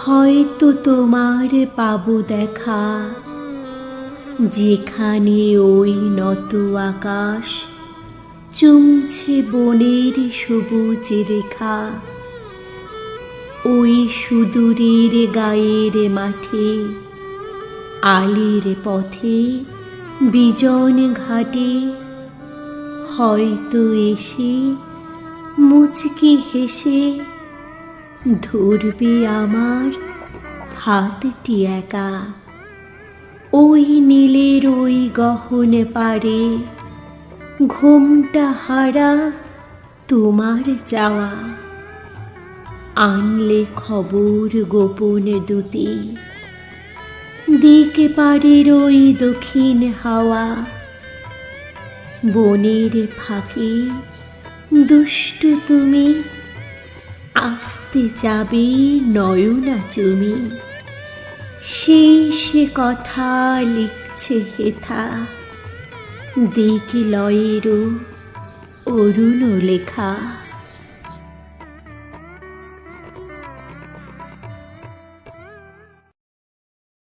হয়তো তোমার পাবো দেখা, যেখানে ওই নত আকাশ চুমছে বনের সবুজ রেখা। ওই সুদূরের গায়ের মাঠে, আলির পথে, বিজন ঘাটে হয়তো এসে মুচকি হেসে ধরবে আমার হাতটি একা। ওই নীলের ওই গহন পারে ঘোমটা হারা তোমার চাওয়া। আনলে খবর গোপন দুটি, দিক পারের ওই দক্ষিণ হাওয়া। বনের ফাঁকে দুষ্টু তুমি, আসতে যাবে নয়না চুমি। সেই সে কথা লিখছে হেথা, দিক লয়েরও অরুণ লেখা।